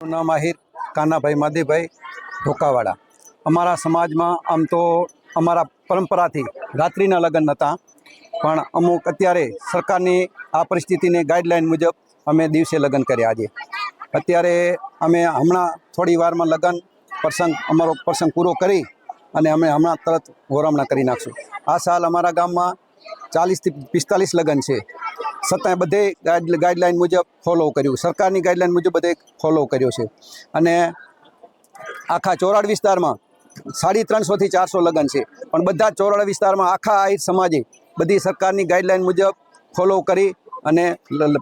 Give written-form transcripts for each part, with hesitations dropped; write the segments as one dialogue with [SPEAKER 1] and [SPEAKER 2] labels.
[SPEAKER 1] नाम आहिर कानाभाई माधीभाई ढोकावाड़ा। अमरा समाज में आम तो अमरा परंपरा थी रात्रिना लग्न नता, पण अमुक अत्यारे सरकारनी आ परिस्थितिने गाइडलाइन मुजब अमे दिवसे लग्न कर्या। आज अत्यारे अमे हमणा थोड़ी वार में लग्न प्रसंग अमरो प्रसंग पूरो करी अने अमे हमणा तरत वरामणा करी नाखशुं। आ साल अमरा गाम में 40 થી 45 लग्न है, छतांय बधे गाइडलाइन मुजब फॉलो कर्युं, सरकारनी गाइडलाइन मुजब बधे फॉलो कर्यो छे। अने आखा चोराड़ विस्तार में 350 થી 400 लग्न है, पण बधा चोराड़ विस्तार में आखा आहिर समाजे बधी सरकारनी गाइडलाइन मुजब फॉलो करी अने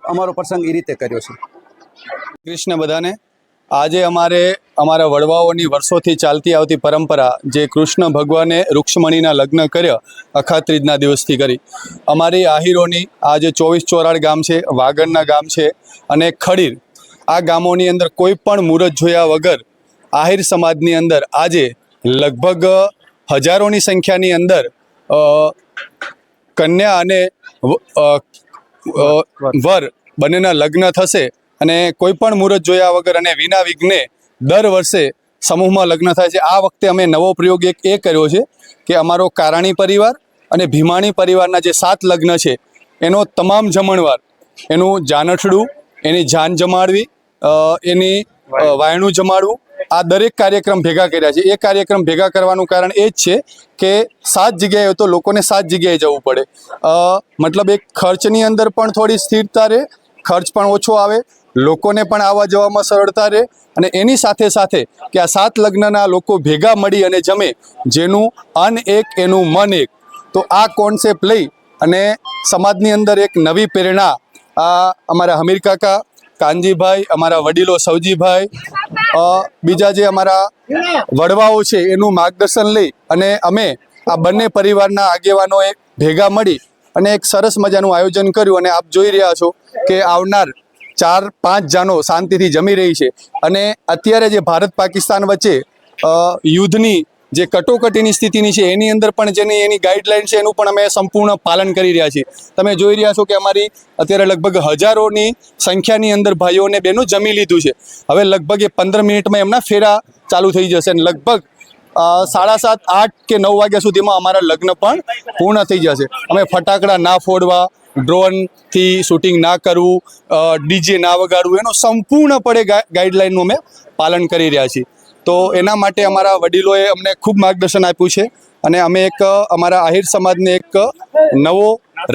[SPEAKER 1] अमारो प्रसंग ए रीते कर्यो छे।
[SPEAKER 2] कृष्ण बधाने આજે અમારા વડવાઓની વર્ષોથી ચાલતી આવતી પરંપરા જે કૃષ્ણ ભગવાને રૂક્ષ્મણીના લગ્ન કર્યા અખાત્રીજના દિવસથી કરી અમારી આહિરોની આ જે 24 ચોરાડ ગામ છે, વાગડના ગામ છે અને ખડીર, આ ગામોની અંદર કોઈ પણ મુહૂર્ત જોયા વગર આહિર સમાજની અંદર આજે લગભગ હજારોની સંખ્યાની અંદર કન્યા અને વર બંનેના લગ્ન થશે અને કોઈ પણ મુહૂર્ત જોયા વગર અને વિના વિઘ્ને દર વર્ષે સમૂહમાં લગ્ન થાય છે। આ વખતે અમે નવો પ્રયોગ એક એ કર્યો છે કે અમારો કારાણી પરિવાર અને ભીમાણી પરિવારના જે 7 લગ્ન છે એનો તમામ જમણવાર, એનું જાનઠડું, એની જાન જમાડવી, એની વાયણું જમાડવું, આ દરેક કાર્યક્રમ ભેગા કર્યા છે। એ કાર્યક્રમ ભેગા કરવાનું કારણ એ જ છે કે 7 જગ્યાએ તો લોકોને 7 જગ્યાએ જવું પડે, મતલબ એક ખર્ચની અંદર પણ થોડી સ્થિરતા રહે, ખર્ચ પણ ઓછો આવે, લોકોને પણ આવવા જવામાં સરળતા રહે અને એની સાથે સાથે કે આ 7 લગ્નના લોકો ભેગા મળી અને જમે, જેનું અન્ન એક એનું મન એક। તો આ કોન્સેપ્ટ લઈ અને સમાજની અંદર એક નવી પ્રેરણા આ અમારા હમીર કાકા, કાનજીભાઈ, અમારા વડીલો સવજીભાઈ, બીજા જે અમારા વડવાઓ છે એનું માર્ગદર્શન લઈ અને અમે આ બંને પરિવારના આગેવાનોએ ભેગા મળી અને એક સરસ મજાનું આયોજન કર્યું અને આપ જોઈ રહ્યા છો કે આવનાર 4-5 જાનો શાંતિથી જમી રહી છે। અને અત્યારે જે ભારત પાકિસ્તાન વચ્ચે યુદ્ધની જે કટોકટીની સ્થિતિની છે એની અંદર પણ જેની એની ગાઈડલાઈન છે એનું પણ અમે સંપૂર્ણ પાલન કરી રહ્યા છીએ। તમે જોઈ રહ્યા છો કે અમારી અત્યારે લગભગ હજારોની સંખ્યાની અંદર ભાઈઓ અને બહેનો જમી લીધું છે। હવે લગભગ એ 15 મિનિટમાં એમના ફેરા ચાલુ થઈ જશે અને લગભગ 7:30, 8 કે 9 વાગ્યા સુધીમાં અમારા લગ્ન પણ પૂર્ણ થઈ જશે। અમે ફટાકડા ના ફોડવા, ડ્રોનથી શૂટિંગ ના કરવું, ડીજે ના વગાડવું, એનો સંપૂર્ણપણે ગાઈડલાઇનનું અમે પાલન કરી રહ્યા છીએ। તો એના માટે અમારા વડીલોએ અમને ખૂબ માર્ગદર્શન આપ્યું છે અને અમે એક અમારા આહિર સમાજને એક નવો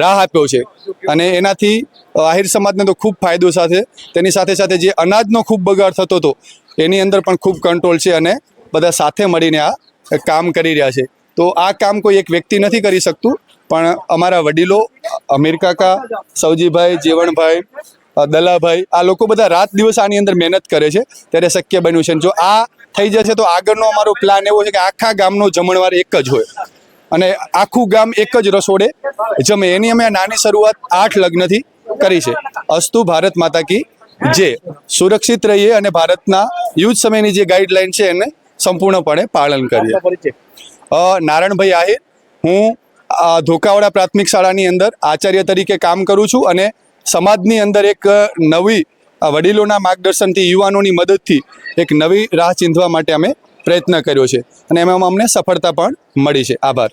[SPEAKER 2] રાહ આપ્યો છે અને એનાથી આહિર સમાજને તો ખૂબ ફાયદો સાથે તેની સાથે સાથે જે અનાજનો ખૂબ બગાડ થતો હતો એની અંદર પણ ખૂબ કંટ્રોલ છે અને બધા સાથે મળીને આ કામ કરી રહ્યા છે। તો આ કામ કોઈ એક વ્યક્તિ નથી કરી શકતું, પણ અમારા વડીલો અમીર કાકા, સવજીભાઈ, જેવણભાઈ, દલાભાઈ, આ લોકો બધા રાત દિવસ આની અંદર મહેનત કરે છે ત્યારે શક્ય બન્યું છે। જો આ થઈ જશે તો આગળનો અમારો પ્લાન એવો છે કે આખા ગામનો જમણવાર એક જ હોય અને આખું ગામ એક જ રસોડે જમે। એની અમે નાની શરૂઆત 8 લગ્નથી કરી છે। અસ્તુ ભારત માતા કી જય। સુરક્ષિત રહીએ અને ભારતના યુદ્ધ સમયની જે ગાઈડલાઈન છે એને સંપૂર્ણપણે પાલન કરીએ। નારાયણભાઈ આહિર, હું ધોકાવાડા પ્રાથમિક શાળાની અંદર આચાર્ય તરીકે કામ કરું છું અને સમાજની અંદર એક નવી વડીલોના માર્ગદર્શનથી, યુવાનોની મદદથી એક નવી રાહ ચીંધવા માટે અમે પ્રયત્ન કર્યો છે અને એમાં અમને સફળતા પણ મળી છે। આભાર।